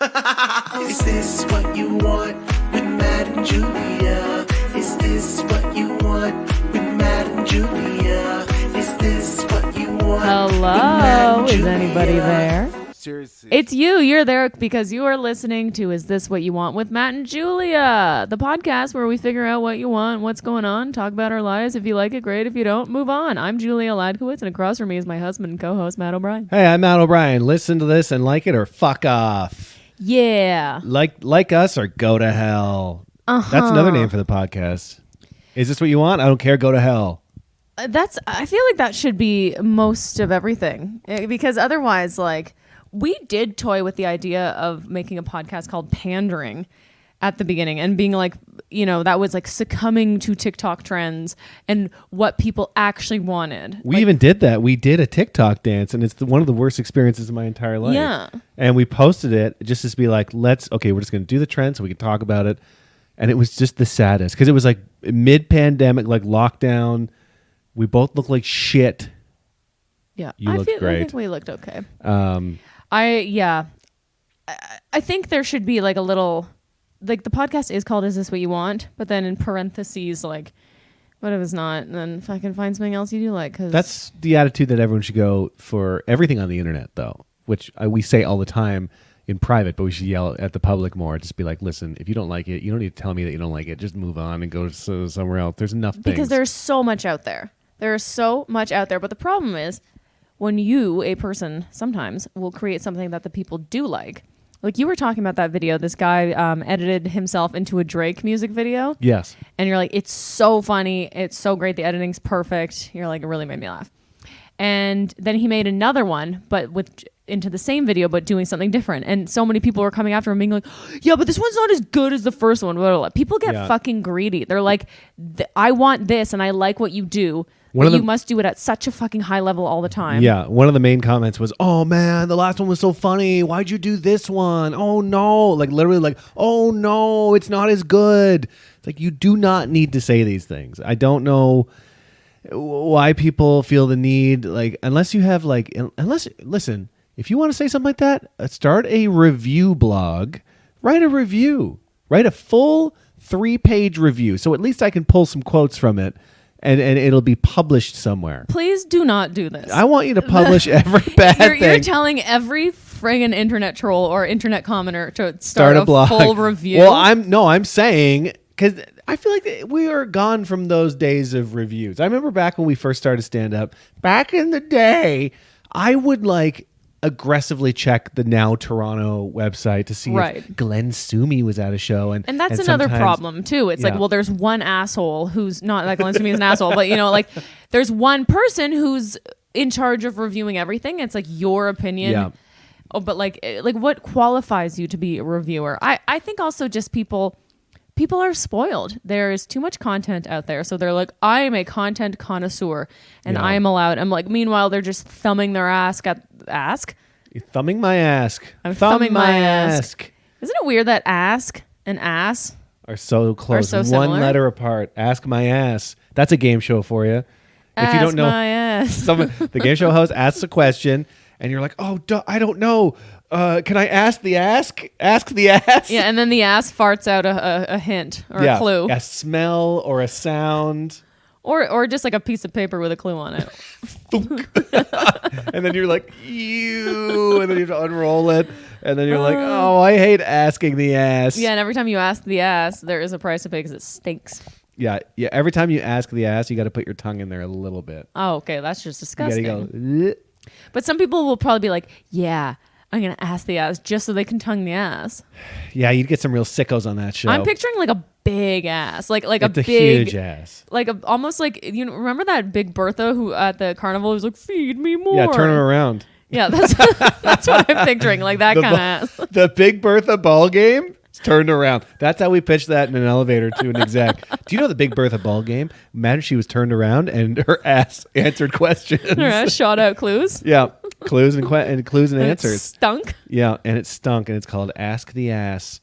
Is this what you want with Matt and Julia? Is this what you want with Matt and Julia? Is this what you want? Hello, is anybody there? Seriously. It's you. You're there because you are listening to Is This What You Want with Matt and Julia, the podcast where we figure out what you want, what's going on, talk about our lives. If you like it, great. If you don't, move on. I'm Julia Ladkowitz, and across from me is my husband and co-host, Matt O'Brien. Hey, I'm Matt O'Brien. Listen to this and like it or fuck off. Yeah. Like us or go to hell. That's another name for the podcast. Is this what you want? I don't care. Go to hell. I feel like that should be most of everything because otherwise, like, we did toy with the idea of making a podcast called Pandering at the beginning and being like, you know, that was like succumbing to TikTok trends and what people actually wanted. We even did that. We did a TikTok dance, and it's one of the worst experiences of my entire life. Yeah. And we posted it just to be like, we're just going to do the trend so we can talk about it. And it was just the saddest because it was like mid-pandemic, like lockdown. We both looked like shit. Yeah. You looked I great. think we looked okay. I think there should be like a little, like, the podcast is called Is This What You Want? But then in parentheses, like, what if it's not? And then if I can find something else you do like. Cause That's the attitude that everyone should go for everything on the internet, though, which we say all the time in private, but we should yell at the public more. Just be like, listen, if you don't like it, you don't need to tell me that you don't like it. Just move on and go somewhere else. There's enough things. Because there's so much out there. There's so much out there. But the problem is when you, a person, sometimes will create something that the people do like. Like you were talking about that video, this guy edited himself into a Drake music video. Yes. And you're like, it's so funny. It's so great. The editing's perfect. You're like, it really made me laugh. And then he made another one, but into the same video, but doing something different. And so many people were coming after him being like, yeah, but this one's not as good as the first one. Blah, blah, blah. People get fucking greedy. They're like, I want this and I like what you do. You must do it at such a fucking high level all the time. Yeah. One of the main comments was, oh man, the last one was so funny. Why'd you do this one? Oh no. Like literally like, oh no, it's not as good. It's like, you do not need to say these things. I don't know why people feel the need, like, listen, if you want to say something like that, start a review blog, write a review, write a full 3-page review. So at least I can pull some quotes from it. And it'll be published somewhere. Please do not do this. I want you to publish every bad thing. You're telling every friggin' internet troll or internet commenter to start a blog. full review. Well, I'm saying, because I feel like we are gone from those days of reviews. I remember back when we first started stand up, back in the day, I would like aggressively check the Now Toronto website to see if Glenn Sumi was at a show. And that's another problem too. It's like, well, there's one asshole who's not like Glenn Sumi is an asshole, but you know, like there's one person who's in charge of reviewing everything. It's like your opinion. Yeah. Oh, but like what qualifies you to be a reviewer? I think also just people are spoiled. There is too much content out there. So they're like, I am a content connoisseur and I am allowed. I'm like, meanwhile, they're just thumbing their ass. You're thumbing my ass. I'm thumbing my ass. Isn't it weird that ask and ass are so close, so one similar? letter apart? Ask my ass. That's a game show for you. If you don't know, my ass. the game show host asks a question, and you're like, "Oh, I don't know. Can I ask the ask? Ask the ass." Yeah, and then the ass farts out a hint or a clue, a smell or a sound, or just like a piece of paper with a clue on it. And then you're like, "Ew," and then you have to unroll it, and then you're like, "Oh, I hate asking the ass." Yeah, and every time you ask the ass, there is a price to pay because it stinks. Yeah. Every time you ask the ass, you got to put your tongue in there a little bit. Oh, okay, that's just disgusting. You gotta go. But some people will probably be like, "Yeah, I'm gonna ask the ass just so they can tongue the ass." Yeah, you'd get some real sickos on that show. I'm picturing like a big ass, like it's a big, huge ass, like almost like, you know, remember that Big Bertha who at the carnival was like, "Feed me more." Yeah, turn her around. Yeah, that's what I'm picturing, like that kind of ass. The Big Bertha ball game turned around. That's how we pitched that in an elevator to an exec. Do you know the Big Bertha ball game? Imagine she was turned around and her ass answered questions. Her ass shot out clues. Yeah, clues and clues and answers. It stunk. Yeah, and it stunk, and it's called Ask the Ass.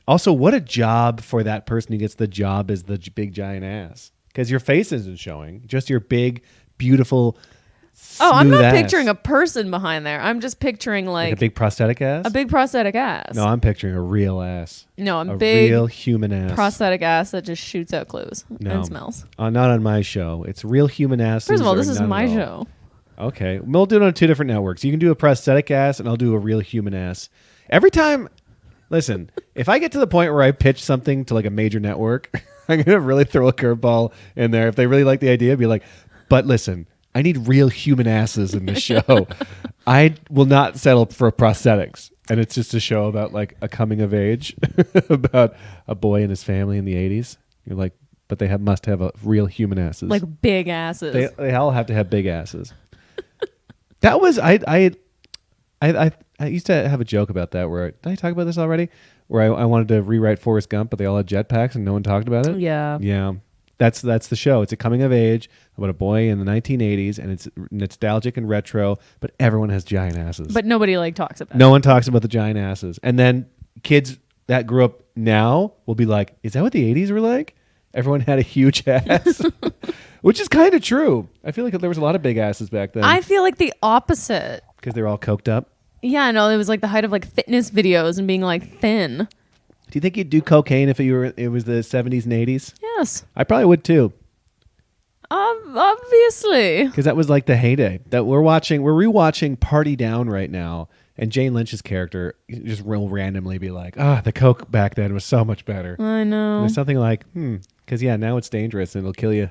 Also, what a job for that person who gets the job as the big giant ass, because your face isn't showing, just your big, beautiful Oh, I'm smooth not ass. picturing a person behind there. I'm just picturing like like a big prosthetic ass. a big prosthetic ass. No, I'm picturing a real ass. No, A a big real human ass. prosthetic ass that just shoots out clues No. and smells. Not on my show. It's real human asses. First of all, or this is none at my all. show. Okay. We'll do it on 2 different networks. You can do a prosthetic ass and I'll do a real human ass. Every time, listen, if I get to the point where I pitch something to like a major network, I'm going to really throw a curveball in there. If they really like the idea, be like, but listen, I need real human asses in the show. I will not settle for prosthetics. And it's just a show about like a coming of age about a boy and his family in the 80s. You're like, but they must have a real human asses. Like big asses. They all have to have big asses. That was I used to have a joke about that. Where did I talk about this already? Where I wanted to rewrite Forrest Gump, but they all had jetpacks and no one talked about it. Yeah. Yeah. That's the show. It's a coming of age about a boy in the 1980s, and it's nostalgic and retro, but everyone has giant asses. But nobody like talks about no one talks about the giant asses. And then kids that grew up now will be like, "Is that what the 80s were like? Everyone had a huge ass." Which is kind of true. I feel like there was a lot of big asses back then it. I feel like the opposite. because they were all coked up. Yeah, no, it was like the height of like fitness videos and being like thin. Do you think you'd do cocaine if it was the 70s and 80s? Yes. I probably would too, Obviously. because that was like the heyday. That we're rewatching Party Down right now, and Jane Lynch's character just will randomly be like, the coke back then was so much better. I know. There's something like, because now it's dangerous and it'll kill you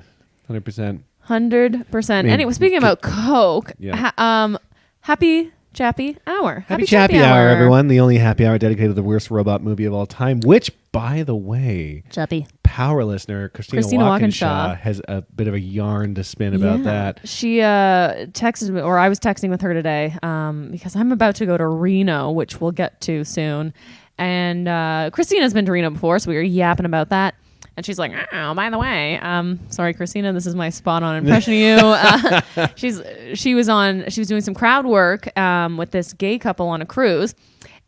100%. 100%. mean, Anyway, speaking about Coke, Yeah. happy Chappy Hour. Happy Chappy Hour, everyone. The only happy hour dedicated to the worst robot movie of all time, which, by the way, Chappy. Power listener Christina Walkinshaw Walkinshaw has a bit of a yarn to spin about that. She texted me, or I was texting with her today, because I'm about to go to Reno, which we'll get to soon. And Christina's been to Reno before, so we were yapping about that. And she's like, "Oh, by the way, sorry, Christina, this is my spot-on impression of you." She was doing some crowd work with this gay couple on a cruise,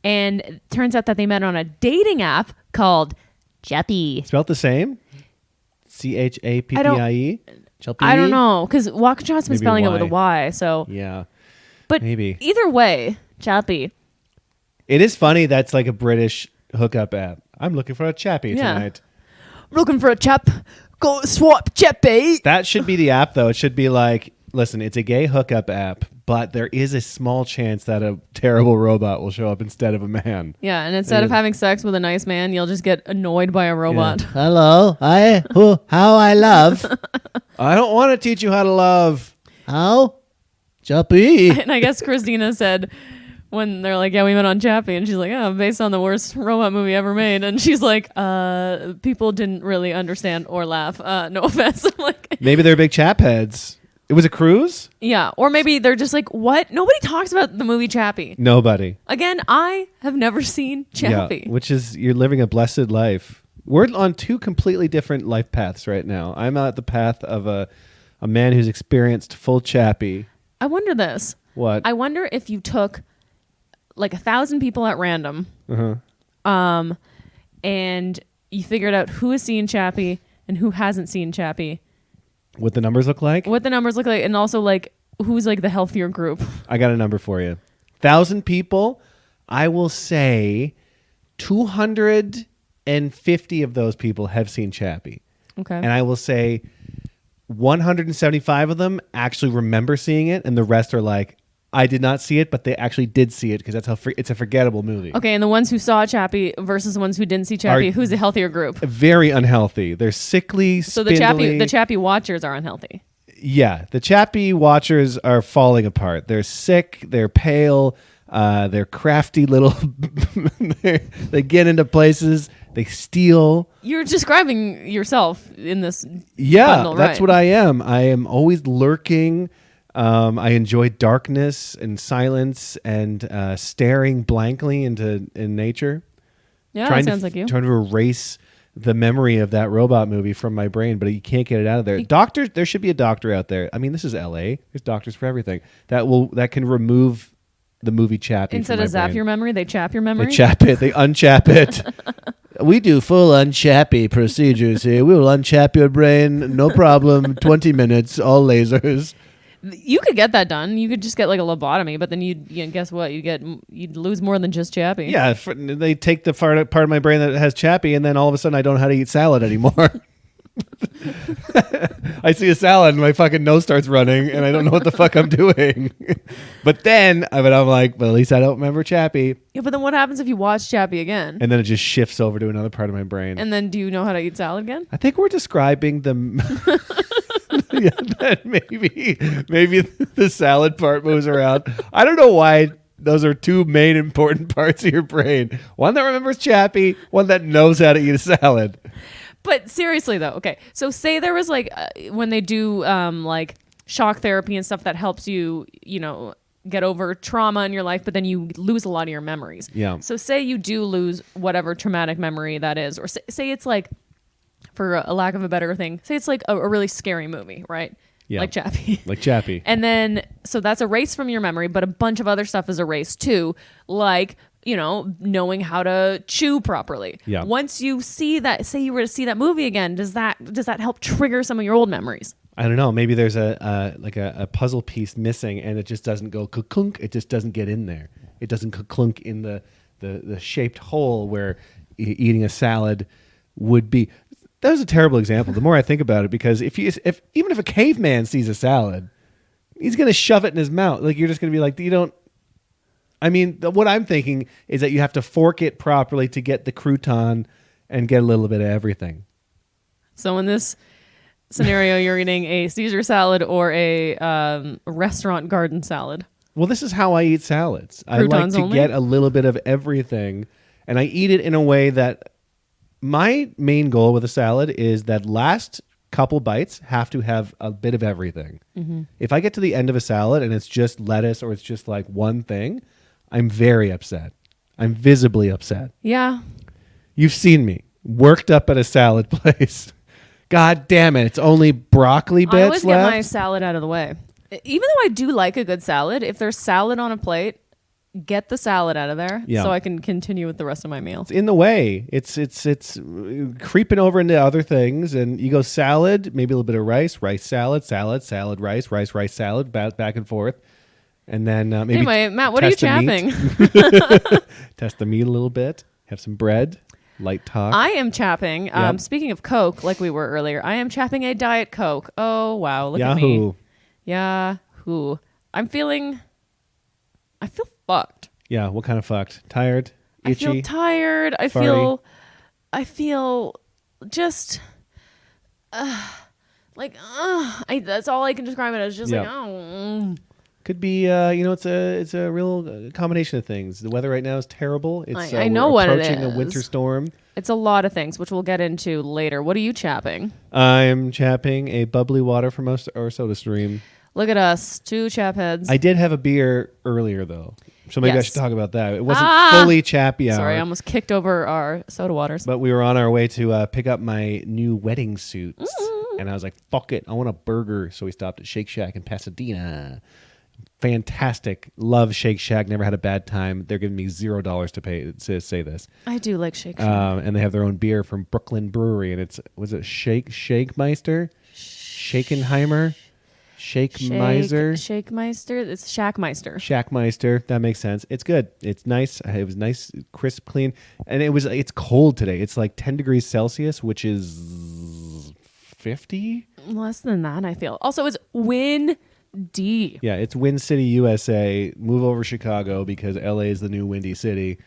and it turns out that they met on a dating app called Chappy. Spelled the same? CHAPPIE? I don't know, because Walkinshaw's been Maybe spelling it with a Y. Y. So, Yeah. but maybe. either way, Chappy. It is funny that's like a British hookup app. I'm looking for a chappy Yeah. tonight. Looking for a chap. Go swap Chappy. That should be the app, though. It should be like, listen, it's a gay hookup app, but there is a small chance that a terrible robot will show up instead of a man. Yeah, and instead of having sex with a nice man, you'll just get annoyed by a robot. Yeah. Hello, how I love. I don't want to teach you how to love. How? Chappy. And I guess Christina said when they're like, "Yeah, we met on Chappie," and she's like, "Oh, based on the worst robot movie ever made," and she's like, "People didn't really understand or laugh. No offense." I'm like, Maybe they're big chap heads. It was a cruise? yeah, or maybe they're just like, "What? Nobody talks about the movie Chappie." Nobody. Again, I have never seen Chappie. Yeah, which is, you're living a blessed life. We're on 2 completely different life paths right now. I'm at the path of a man who's experienced full chappy. I wonder this. What? I wonder if you took like 1,000 people at random, and you figured out who has seen Chappie and who hasn't seen Chappie, What the numbers look like? what the numbers look like, and also like who's like the healthier group. I got a number for you. 1,000 people, I will say 250 of those people have seen Chappie. Okay. And I will say 175 of them actually remember seeing it, and the rest are like, I did not see it, but they actually did see it because that's how it's a forgettable movie. Okay, and the ones who saw Chappie versus the ones who didn't see Chappie, who's the healthier group? Very unhealthy. They're sickly, So spindly. the Chappie watchers are unhealthy. Yeah, the Chappie watchers are falling apart. They're sick. They're pale. They're crafty little. They get into places. They steal. You're describing yourself in this. Yeah, bundle, that's right. what I am. I am always lurking. I enjoy darkness and silence and staring blankly in nature. Yeah, trying that sounds to, like you. Trying to erase the memory of that robot movie from my brain, but you can't get it out of there. Doctors, there should be a doctor out there. I mean, this is LA. There's doctors for everything that can remove the movie Chappie. Instead from my of zap brain. your memory, they chap your memory. They chap it. They unchap it. We do full unchappy procedures here. We will unchap your brain, no problem. 20 minutes, all lasers. You could get that done. You could just get like a lobotomy, but then guess what? You'd lose more than just Chappie. Yeah, they take the part of my brain that has Chappie, and then all of a sudden I don't know how to eat salad anymore. I see a salad and my fucking nose starts running, and I don't know what the fuck I'm doing. But I'm like, well, at least I don't remember Chappie. Yeah, but then what happens if you watch Chappie again? And then it just shifts over to another part of my brain. And then do you know how to eat salad again? I think we're describing the. Yeah, that maybe the salad part moves around. I don't know why those are two main important parts of your brain. One that remembers Chappie, one that knows how to eat a salad. But seriously though, okay. So say there was like when they do like shock therapy and stuff that helps you, get over trauma in your life, but then you lose a lot of your memories. Yeah. So say you do lose whatever traumatic memory that is, or say it's like, for a lack of a better thing, say it's like a really scary movie, right? Yeah. Like Chappie. Like Chappie. And then, so that's erased from your memory, but a bunch of other stuff is erased too, like, knowing how to chew properly. Yeah. Once you see that, say you were to see that movie again, does that help trigger some of your old memories? I don't know. Maybe there's a puzzle piece missing, and it just doesn't go clunk. It just doesn't get in there. It doesn't clunk in the shaped hole where eating a salad would be. That was a terrible example. The more I think about it, because even if a caveman sees a salad, he's gonna shove it in his mouth. Like, you're just gonna be like, you don't. I mean, what I'm thinking is that you have to fork it properly to get the crouton and get a little bit of everything. So in this scenario, you're eating a Caesar salad or a restaurant garden salad. Well, this is how I eat salads. I like Croutons to only? get a little bit of everything, and I eat it in a way that my main goal with a salad is that last couple bites have to have a bit of everything. Mm-hmm. If I get to the end of a salad and it's just lettuce or it's just like one thing, I'm very upset. I'm visibly upset. Yeah. You've seen me worked up at a salad place. God damn it. It's only broccoli bits I always left. get my salad out of the way. Even though I do like a good salad, if there's salad on a plate, get the salad out of there so I can continue with the rest of my meal. It's in the way. It's creeping over into other things, and you go salad, maybe a little bit of rice salad, rice salad, back and forth, and then maybe. Anyway, Matt, what are you test the meat. chapping? Test the meat a little bit. Have some bread. Light talk. I am chapping. Yep. Speaking of Coke, like we were earlier, I am chapping a Diet Coke. Oh wow, look at Yahoo. me. Yahoo. I feel fucked. Yeah. What kind of fucked? Tired? Itchy? I feel tired. Farty? I feel just that's all I can describe it as. Just Yeah. like, oh. Could be, it's a real combination of things. The weather right now is terrible. It's I know we're what it approaching a is. winter storm. It's a lot of things, which we'll get into later. What are you chapping? I'm chapping a bubbly water from our soda stream. Look at us, two chap heads. I did have a beer earlier, though. So maybe I Yes. should talk about that. It wasn't fully chappy hour. Sorry, I almost kicked over our soda waters. But we were on our way to pick up my new wedding suits. And I was like, fuck it. I want a burger. So we stopped at Shake Shack in Pasadena. Fantastic. Love Shake Shack. Never had a bad time. They're giving me $0 to pay to say this. I do like Shake Shack. And they have their own beer from Brooklyn Brewery. And was it Shakemeister? Shakenheimer? Shakemeister? Shakemeister? It's Shackmeister. Shackmeister. That makes sense. It's good. It's nice. It was nice, crisp, clean. And it's cold today. It's like 10 degrees Celsius, which is 50? Less than that, I feel. Also, it's windy. Yeah, it's Wind City, USA. Move over Chicago because LA is the new windy city.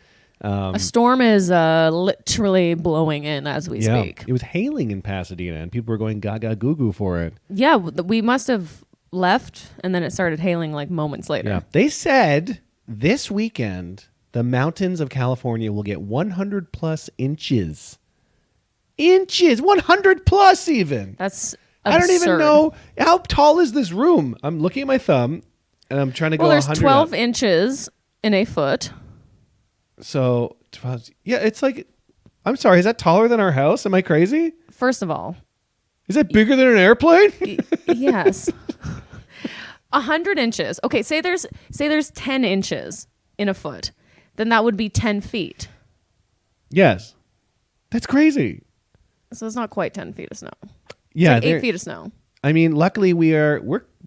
A storm is literally blowing in as we speak. It was hailing in Pasadena, and people were going gaga goo goo for it. Yeah, we must have left, and then it started hailing like moments later. Yeah, they said this weekend the mountains of California will get 100 plus inches. 100 plus even. That's I don't even absurd. know how tall is this room. I'm looking at my thumb, and I'm trying to go. Well, there's 100 12 up. inches in a foot. So, 12, yeah, it's like, I'm sorry, is that taller than our house? Am I crazy? First of all, Is that bigger than an airplane? yes. 100 inches. Okay, say there's 10 inches in a foot. Then that would be 10 feet. Yes. That's crazy. So it's not quite 10 feet of snow. Yeah. It's like 8 they're- feet of snow. I mean, luckily we're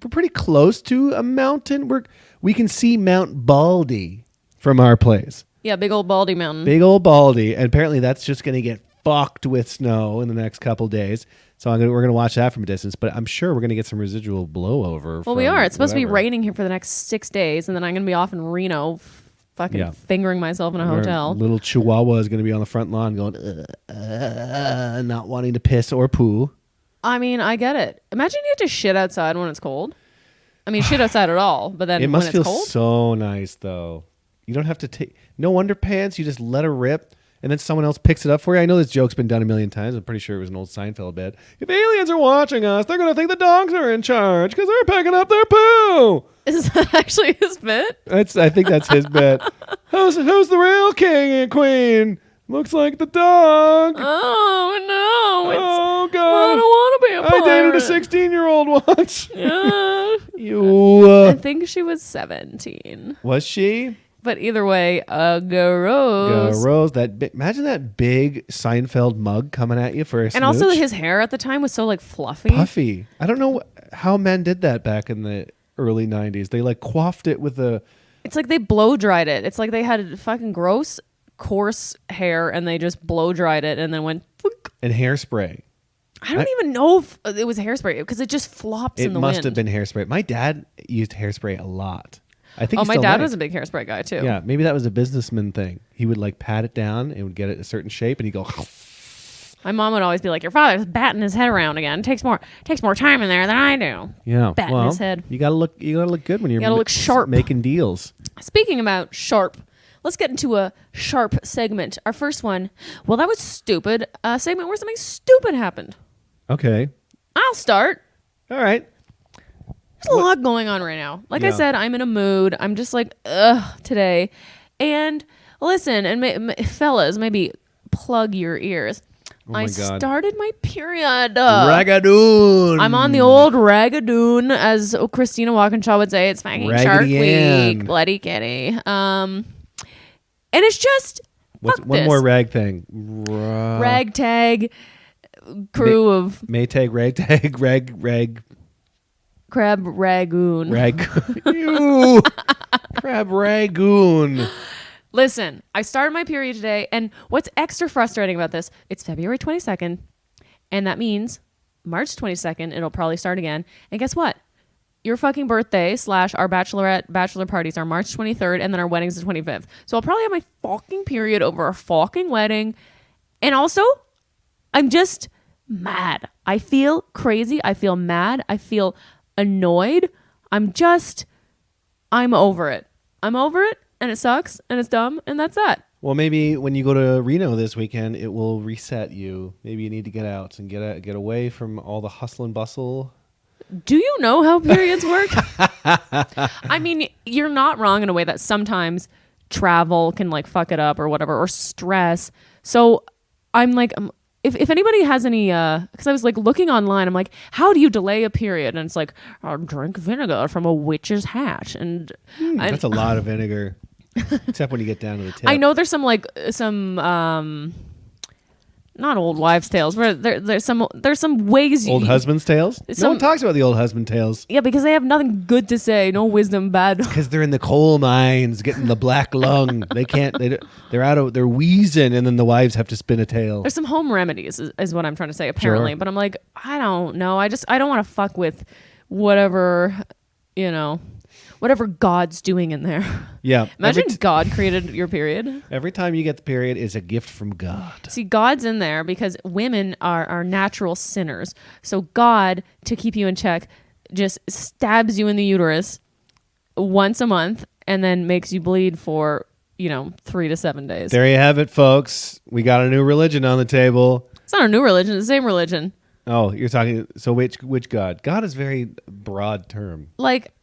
we're pretty close to a mountain. We can see Mount Baldy from our place. Yeah, big old Baldy Mountain. Big old Baldy, and apparently that's just going to get fucked with snow in the next couple days. So we're gonna watch that from a distance, but I'm sure we're gonna get some residual blowover. Well, we are. It's supposed to be whatever. raining here for the next 6 days, and then I'm gonna be off in Reno, fucking Yeah. fingering myself in a Our hotel. little Chihuahua is gonna be on the front lawn going, not wanting to piss or poo. I mean, I get it. Imagine you have to shit outside when it's cold. I mean, shit outside at all, but then It must when feel it's cold, so nice though. You don't have to take no underpants. You just let her rip. And then someone else picks it up for you. I know this joke's been done a million times. I'm pretty sure it was an old Seinfeld bit. If aliens are watching us, they're going to think the dogs are in charge because they're picking up their poo. is that actually his bit? I think that's his bit. Who's the real king and queen? Looks like the dog. Oh no! It's, Oh, I God. don't want to be a I pirate. dated a 16-year-old once. Yeah. You. I think she was 17. Was she? But either way, gross. Rose, imagine that big Seinfeld mug coming at you for a And also smooch. his hair at the time was so like fluffy. Puffy. I don't know how men did that back in the early 90s. They like coiffed it with a... It's like they blow dried it. It's like they had fucking gross, coarse hair and they just blow dried it and then went. Flook. and hairspray. I don't even know if it was hairspray because it just flops It in the must wind. have been hairspray. My dad used hairspray a lot. I think Oh, he my still dad might. was a big hairspray guy too. Yeah, maybe that was a businessman thing. He would like pat it down and would get it a certain shape and he'd go... My mom would always be like, "Your father's batting his head around again. It takes more time in there than I do." Yeah, Batting well, his head. You gotta look good when you're gotta look sharp. making deals. Speaking about sharp, let's get into a sharp segment. Our first one, well, that was stupid. A segment where something stupid happened. Okay, I'll start. all right. There's a lot going on right now. Like I Yeah. said, I'm in a mood. I'm just like, ugh, today. And listen, and fellas, maybe plug your ears. my I God. started my period. Ragadoon. I'm on the old ragadoon, as Christina Walkinshaw would say. It's fucking Shark Raggedy Ann. Week, bloody kitty. And it's just What's fuck one this. more rag thing? Ragtag crew of Maytag, ragtag, rag, crab ragoon. Ew. Crab ragoon. Listen, I started my period today, and what's extra frustrating about this, it's February 22nd, and that means March 22nd, it'll probably start again. And guess what? Your fucking birthday / our bachelor parties are March 23rd, and then our wedding's the 25th. So I'll probably have my fucking period over a fucking wedding. And also, I'm just mad. I feel crazy. I feel mad. I feel annoyed. I'm over it. I'm over it. And it sucks, and it's dumb, and that's that. Well, maybe when you go to Reno this weekend, it will reset you. Maybe you need to get out and get away from all the hustle and bustle. Do you know how periods work? I mean, you're not wrong in a way that sometimes travel can like fuck it up or whatever, or stress. So I'm like, if anybody has any, because I was like looking online, I'm like, how do you delay a period? And it's like, drink vinegar from a witch's hat. And That's a lot of vinegar, except when you get down to the tip. I know there's some not old wives' tales, but there's some ways. Old husband's tales? No Some- one talks about the old husband tales. Yeah, because they have nothing good to say, no wisdom, bad. Because they're in the coal mines getting the black lung. They can't. They're wheezing, and then the wives have to spin a tale. There's some home remedies, is what I'm trying to say, apparently. Sure. But I'm like, I don't know. I don't want to fuck with whatever, whatever God's doing in there. Yeah. Imagine God created your period. Every time you get the period is a gift from God. See, God's in there because women are natural sinners. So God, to keep you in check, just stabs you in the uterus once a month and then makes you bleed for, 3 to 7 days. There you have it, folks. We got a new religion on the table. It's not a new religion, it's the same religion. Oh, you're talking. So which God? God is a very broad term. Like,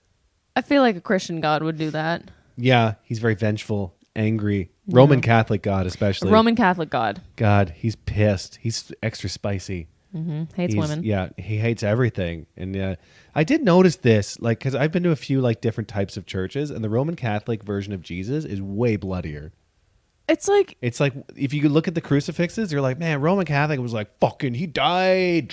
I feel like a Christian God would do that. Yeah, he's very vengeful, angry. Roman Catholic God, especially. Roman Catholic God. God, he's pissed. He's extra spicy. Hates He's- women. Yeah, he hates everything. And I did notice this, like, because I've been to a few like different types of churches, and the Roman Catholic version of Jesus is way bloodier. It's like It's like if you could look at the crucifixes, you're like, man, Roman Catholic was like, fucking, he died.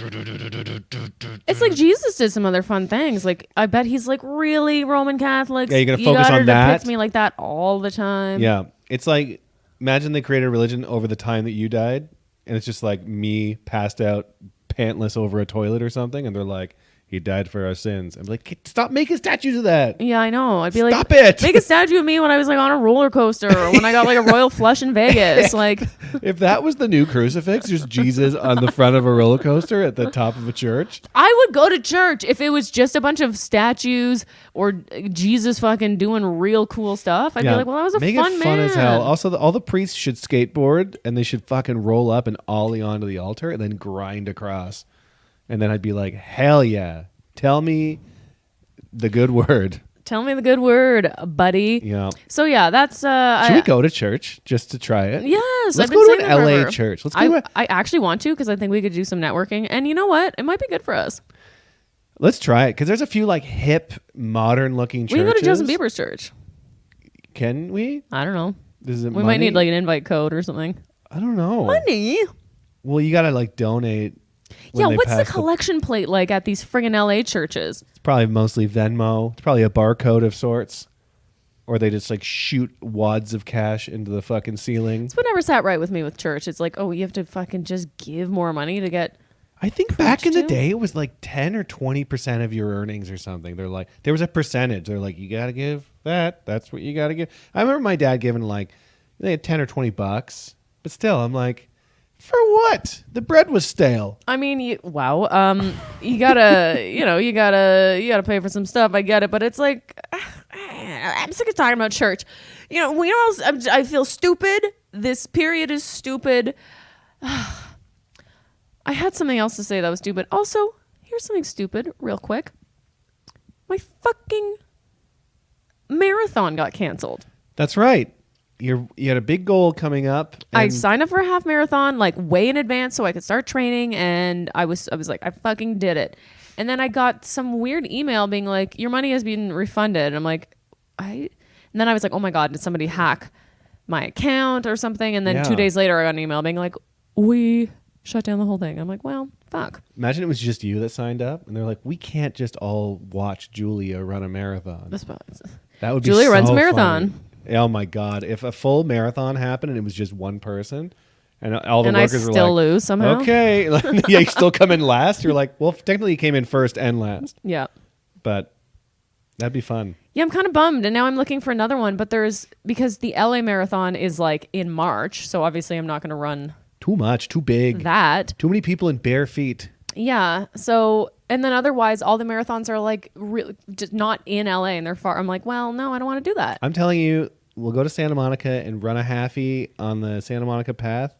it's like Jesus did some other fun things. Like I bet he's like, really, Roman Catholics? Yeah, you're gonna You focus gotta on that? depict me like that all the time. Yeah. It's like, imagine they created a religion over the time that you died, and it's just like me passed out, pantless over a toilet or something, and they're like, he died for our sins. I'm like, stop making statues of that. Yeah, I know. I'd be like, Stop it. make a statue of me when I was like on a roller coaster or when I got like a royal flush in Vegas. Like, If that was the new crucifix, just Jesus on the front of a roller coaster at the top of a church. I would go to church if it was just a bunch of statues or Jesus fucking doing real cool stuff. I'd be like, well, that was a Make fun it fun man. as hell. Also, all the priests should skateboard, and they should fucking roll up and ollie onto the altar and then grind across. And then I'd be like, hell yeah. Tell me the good word. Tell me the good word, buddy. Yeah. So yeah, that's Should we go to church just to try it? Yes, Let's I've been go to saying an that LA forever. church. Let's go to I actually want to because I think we could do some networking. And you know what? It might be good for us. Let's try it because there's a few like hip, modern looking We churches. can go to Justin Bieber's church. Can we? I don't know. Is it We might need money? like an invite code or something. I don't know. Money. Well, you gotta like donate. when Yeah, they what's the pass collection plate like at these friggin' LA churches? It's probably mostly Venmo. It's probably a barcode of sorts, or they just like shoot wads of cash into the fucking ceiling. It's what never sat right with me with church. It's like, oh, you have to fucking just give more money to get. I think back in the to? day, it was like 10 or 20% of your earnings or something. They're like, there was a percentage. They're like, you got to give that. That's what you got to give. I remember my dad giving like, they had 10 or 20 bucks, but still, I'm like, for what? The bread was stale. I mean, wow. You gotta, you gotta pay for some stuff. I get it, but it's like, I'm sick of talking about church. We know, I feel stupid. This period is stupid. I had something else to say that was stupid. Also, here's something stupid, real quick. My fucking marathon got canceled. That's right. You had a big goal coming up. I and signed up for a half marathon like way in advance so I could start training, and I was like, I fucking did it. And then I got some weird email being like, your money has been refunded. And I'm like, and then I was like, oh my God, did somebody hack my account or something? And then Yeah. 2 days later I got an email being like, we shut down the whole thing. I'm like, well, fuck. Imagine it was just you that signed up, and they're like, we can't just all watch Julia run a marathon. That would be Julia runs a so marathon. funny. Oh my God. If a full marathon happened and it was just one person and all the And I workers were still like, lose somehow. okay. Yeah, you still come in last. You're like, well, technically you came in first and last, Yeah. but that'd be fun. Yeah, I'm kind of bummed. And now I'm looking for another one. But because the LA marathon is like in March. So obviously I'm not going to run Too much, too big, that. too many people in bare feet. Yeah. So, and then otherwise, all the marathons are like really just not in LA and they're far. I'm like, well, no, I don't want to do that. I'm telling you, we'll go to Santa Monica and run a halfie on the Santa Monica path.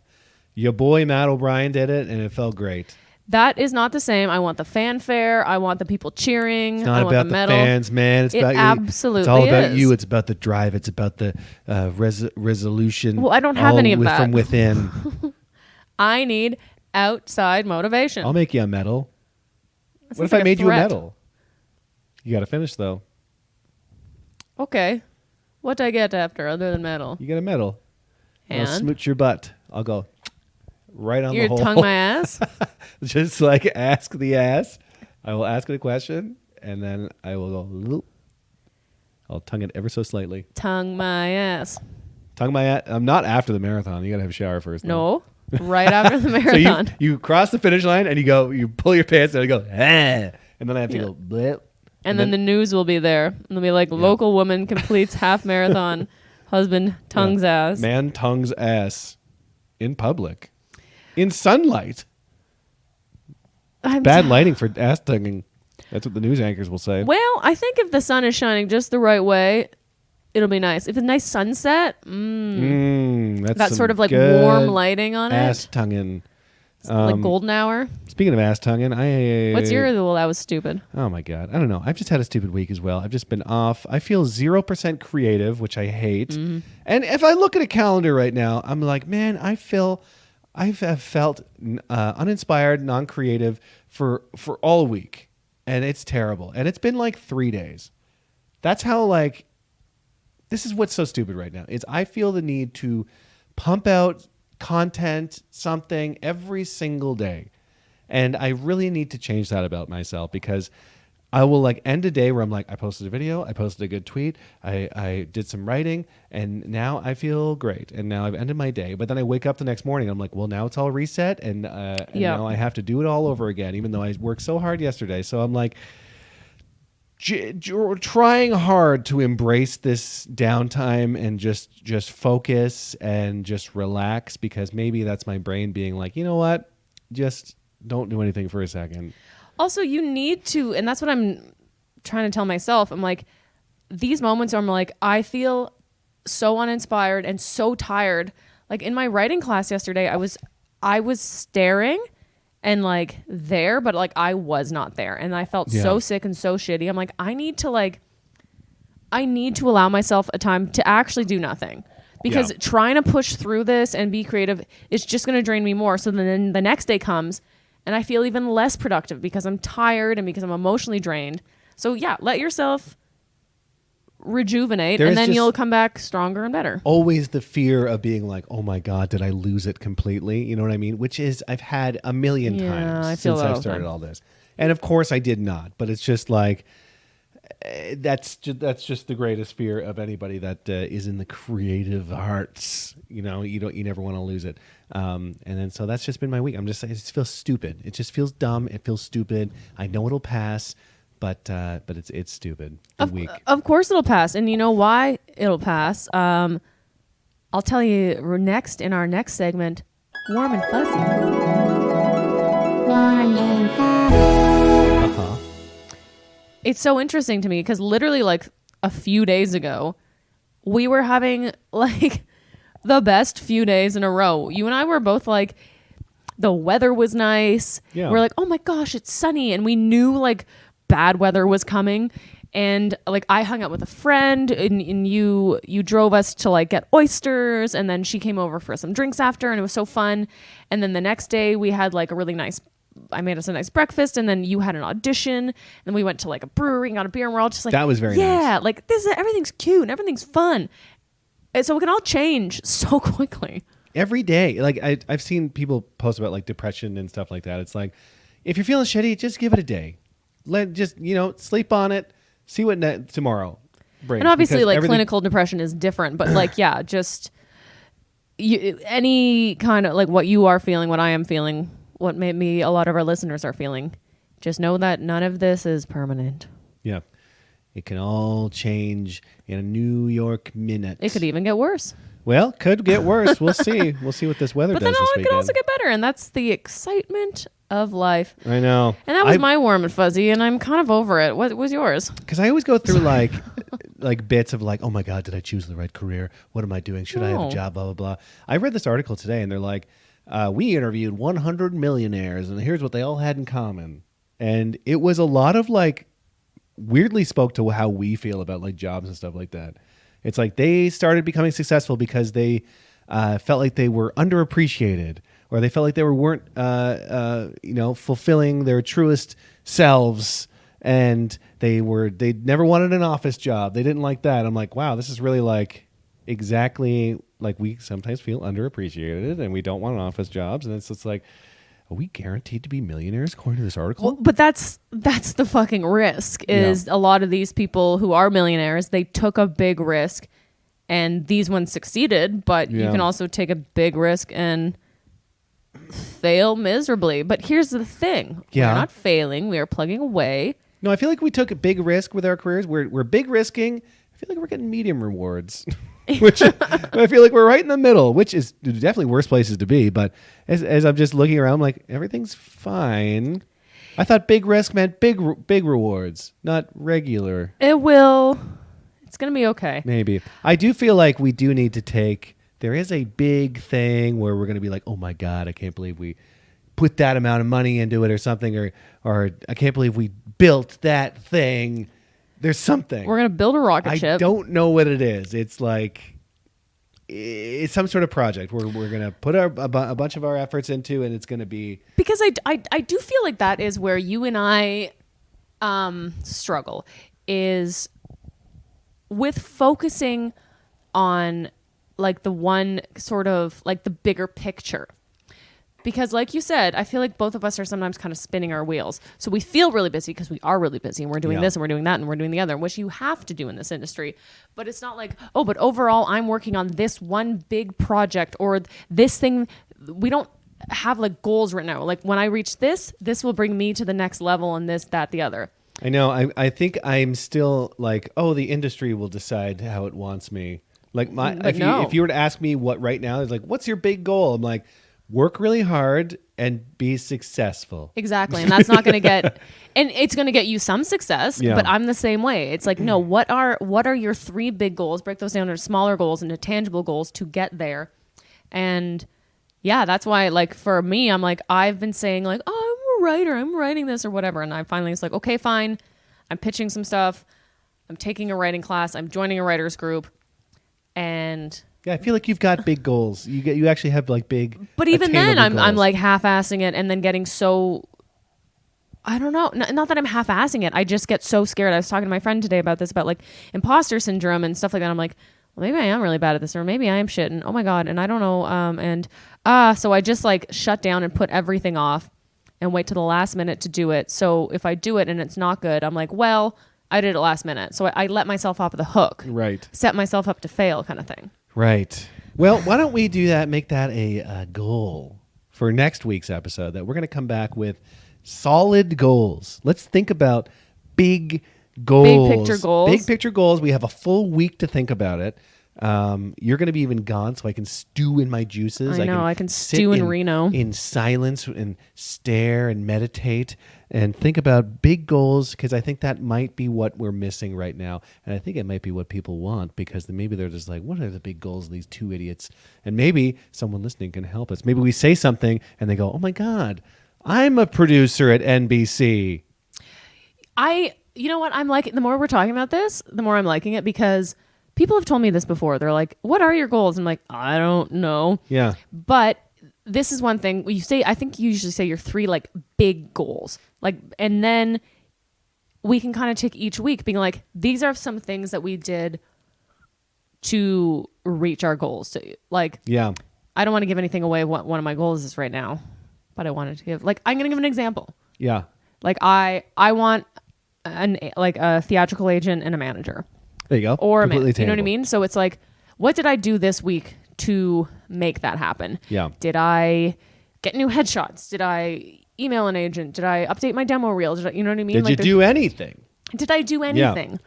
Your boy Matt O'Brien did it, and it felt great. That is not the same. I want the fanfare. I want the people cheering. It's not I want about the the medal. fans, man. It's It about you. absolutely It's all about is. you. It's about the drive. It's about the resolution. Well, I don't have all any of that. from within. I need outside motivation. I'll make you a medal. That What if sounds like I made you a threat. medal? You got to finish though. Okay. What do I get after other than medal? You get a medal. I'll And smooch your butt. I'll go right on your the hole. tongue my ass. Just like ask the ass. I will ask it a question, and then I will go. "Loop." I'll tongue it ever so slightly. Tongue my ass. Tongue my ass. I'm not after the marathon. You got to have a shower first. though. No. Right after the So marathon. you cross the finish line and you pull your pants and you go, and then I have to Yeah. go, blip. And then the news will be there. And they'll be like, local woman completes half marathon. Husband tongues ass. Man tongues ass in public, in sunlight. I'm Bad lighting for ass tonguing. That's what the news anchors will say. Well, I think if the sun is shining just the right way, it'll be nice. If it's a nice sunset, That's that some sort of like good warm lighting on ass it, tonguing. like golden hour. Speaking of ass tonguing, What's your? Well, that was stupid. Oh my God. I don't know. I've just had a stupid week as well. I've just been off. I feel 0% creative, which I hate. Mm-hmm. And if I look at a calendar right now, I'm like, man, I've felt uninspired, non-creative for all week. And it's terrible. And it's been like 3 days. That's how this is what's so stupid right now is I feel the need to pump out content, something every single day. And I really need to change that about myself, because I will like end a day where I'm like, I posted a video, I posted a good tweet, I did some writing, and now I feel great. And now I've ended my day. But then I wake up the next morning, I'm like, well, now it's all reset, and now I have to do it all over again, even though I worked so hard yesterday. So I'm like, trying hard to embrace this downtime and just focus and just relax, because maybe that's my brain being like, you know what, just don't do anything for a second. Also, you need to, and that's what I'm trying to tell myself. I'm like, these moments where I'm like, I feel so uninspired and so tired. Like in my writing class yesterday, I was staring and like there, but like I was not there. And I felt so sick and so shitty. I'm like, I need to allow myself a time to actually do nothing. Because trying to push through this and be creative is just going to drain me more. So then the next day comes and I feel even less productive because I'm tired and because I'm emotionally drained. So yeah, let yourself rejuvenate, and then you'll come back stronger and better. Always the fear of being like, oh my God, did I lose it completely? You know what I mean? Which is, I've had a million times since I've started all this. And of course I did not, but it's just like, that's just the greatest fear of anybody that is in the creative arts. You know, you never want to lose it. And then so that's just been my week. I'm just saying, it just feels stupid. It just feels dumb. It feels stupid. I know it'll pass, but it's stupid. Of course it'll pass, and you know why it'll pass. I'll tell you next in our next segment. Warm and fuzzy. It's so interesting to me because literally like a few days ago, we were having like the best few days in a row. You and I were both like, the weather was nice. Yeah. We're like, oh my gosh, it's sunny. And we knew like bad weather was coming. And like I hung out with a friend and you drove us to like get oysters, and then she came over for some drinks after, and it was so fun. And then the next day we had like I made us a nice breakfast, and then you had an audition, and we went to like a brewery and got a beer, and we're all just like, that was very nice. Yeah, like everything's cute and everything's fun. And so we can all change so quickly. Every day. Like I've seen people post about like depression and stuff like that. It's like, if you're feeling shitty, just give it a day. Sleep on it. See what tomorrow brings. And obviously like clinical depression is different, but like, yeah, just any kind of like what you are feeling, what I am feeling, what maybe a lot of our listeners are feeling, just know that none of this is permanent. Yeah. It can all change in a New York minute. It could even get worse. Well, could get worse. We'll see. We'll see what this weather does this weekend. But then it could also get better, and that's the excitement of life. I know. And that was my warm and fuzzy, and I'm kind of over it. What was yours? Because I always go through like bits of like, oh my God, did I choose the right career? What am I doing? Should I have a job? Blah, blah, blah. I read this article today, and they're like, we interviewed 100 millionaires, and here's what they all had in common. And it was a lot of like, weirdly spoke to how we feel about like jobs and stuff like that. It's like they started becoming successful because they felt like they were underappreciated, or they felt like they weren't fulfilling their truest selves, and they never wanted an office job. They didn't like that. I'm like, wow, this is really like exactly like we sometimes feel underappreciated and we don't want office jobs, and it's like, are we guaranteed to be millionaires according to this article? Well, but that's the fucking risk. Is a lot of these people who are millionaires, they took a big risk, and these ones succeeded. But you can also take a big risk and fail miserably. But here's the thing: we're not failing; we are plugging away. No, I feel like we took a big risk with our careers. We're big risking. I feel like we're getting medium rewards. Which I feel like we're right in the middle, which is definitely worse places to be. But as I'm just looking around, I'm like, everything's fine. I thought big risk meant big rewards, not regular. It's going to be okay. Maybe. I do feel like we do need to there is a big thing where we're going to be like, oh my God, I can't believe we put that amount of money into it or something. Or I can't believe we built that thing. There's something. We're going to build a rocket ship. I don't know what it is. It's like, it's some sort of project we're going to put a bunch of our efforts into, and it's going to be. Because I do feel like that is where you and I struggle, is with focusing on like the one sort of like the bigger picture. Because like you said, I feel like both of us are sometimes kind of spinning our wheels. So we feel really busy because we are really busy and we're doing this and we're doing that and we're doing the other, which you have to do in this industry. But it's not like, oh, but overall I'm working on this one big project or this thing. We don't have like goals right now. Like when I reach this will bring me to the next level and this, that, the other. I know. I think I'm still like, oh, the industry will decide how it wants me. Like if you were to ask me what right now is like, what's your big goal? I'm like, work really hard and be successful. Exactly. And that's not going to get, and it's going to get you some success, but I'm the same way. It's like, no, what are your 3 big goals? Break those down into smaller goals, into tangible goals to get there. And yeah, that's why like for me, I'm like, I've been saying like, oh, I'm a writer, I'm writing this or whatever. And I finally was like, okay, fine. I'm pitching some stuff. I'm taking a writing class. I'm joining a writer's group. And yeah, I feel like you've got big goals. You actually have like big. But even then, I'm goals. like half-assing it, and then getting so. I don't know. Not that I'm half-assing it. I just get so scared. I was talking to my friend today about this, about like imposter syndrome and stuff like that. I'm like, well, maybe I am really bad at this, or maybe I am shit, and oh my god, and I don't know. So I just like shut down and put everything off, and wait till the last minute to do it. So if I do it and it's not good, I'm like, well, I did it last minute. So I let myself off the hook. Right. Set myself up to fail, kind of thing. Right. Well, why don't we do that? Make that a goal for next week's episode. That we're going to come back with solid goals. Let's think about big goals. Big picture goals. Big picture goals. We have a full week to think about it. You're going to be even gone, so I can stew in my juices. I know. I can sit stew in Reno in silence and stare and meditate and think about big goals, because I think that might be what we're missing right now, and I think it might be what people want, because maybe they're just like, what are the big goals of these 2 idiots? And maybe someone listening can help us. Maybe we say something and they go, oh my god, I'm a producer at NBC. You know what? I'm like, the more we're talking about this, the more I'm liking it, because people have told me this before. They're like, what are your goals? I'm like, I don't know. Yeah. But this is one thing you say, I think you usually say your 3 like big goals. Like, and then we can kind of take each week being like, these are some things that we did to reach our goals. So, like, yeah, I don't want to give anything away what one of my goals is right now, but I wanted to give, like, I'm going to give an example. Yeah. Like I want a theatrical agent and a manager. There you go. Or a Completely man. You know what I mean? So it's like, what did I do this week to make that happen? Yeah. Did I get new headshots? Did I email an agent? Did I update my demo reel? Did I, you know what I mean? Did you do anything? Did I do anything? Yeah.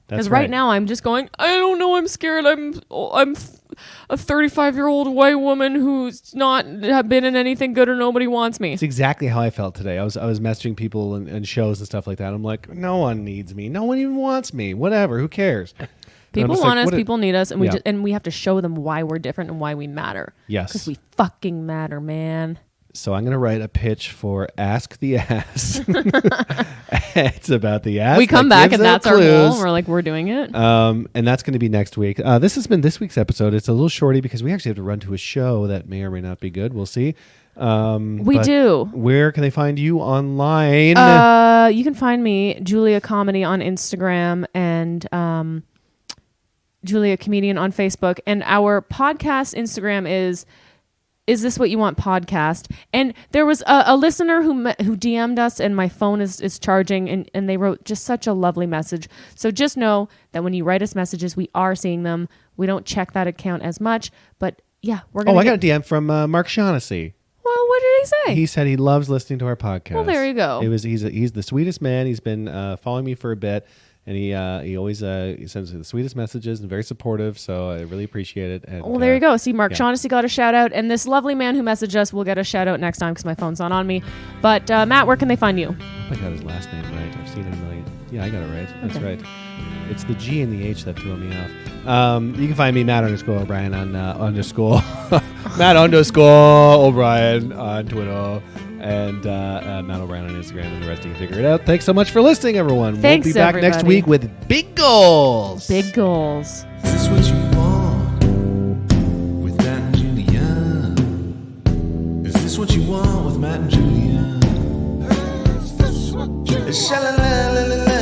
Because right now I'm just going, I don't know, I'm scared. I'm a 35-year-old white woman who's not been in anything good, or nobody wants me. It's exactly how I felt today. I was messaging people and shows and stuff like that. I'm like, no one needs me. No one even wants me. Whatever. Who cares? People want us. People need us, and we have to show them why we're different and why we matter. Yes, because we fucking matter, man. So I'm going to write a pitch for Ask the Ass. It's about the ass. We come back and that's our goal. We're like, we're doing it. And that's going to be next week. This has been this week's episode. It's a little shorty because we actually have to run to a show that may or may not be good. We'll see. We do. Where can they find you online? You can find me, Julia Comedy, on Instagram, and Julia Comedian on Facebook. And our podcast Instagram is This What You Want Podcast? And there was a listener who DM'd us, and my phone is charging, and they wrote just such a lovely message. So just know that when you write us messages, we are seeing them. We don't check that account as much, but yeah, we're going to. I got a DM from Mark Shaughnessy. Well, what did he say? He said he loves listening to our podcast. Well, there you go. He's the sweetest man. He's been following me for a bit. And he always he sends the sweetest messages and very supportive, so I really appreciate it. And, well, there you go. See, Mark Shaughnessy got a shout out, and this lovely man who messaged us will get a shout out next time because my phone's not on me. But Matt, where can they find you? I hope I got his last name right. I've seen it a million. Yeah, I got it right. That's right. It's the G and the H that threw me off. You can find me Matt_O'Brien on Matt _O'Brien on Twitter. And Matt O'Brien on Instagram, and the rest you can figure it out. Thanks so much for listening, everyone. Thanks, we'll be back next week with big goals. Big goals. Is this what you want with Matt and Julia? Is this what you want with Matt and Julia? Is this what you want?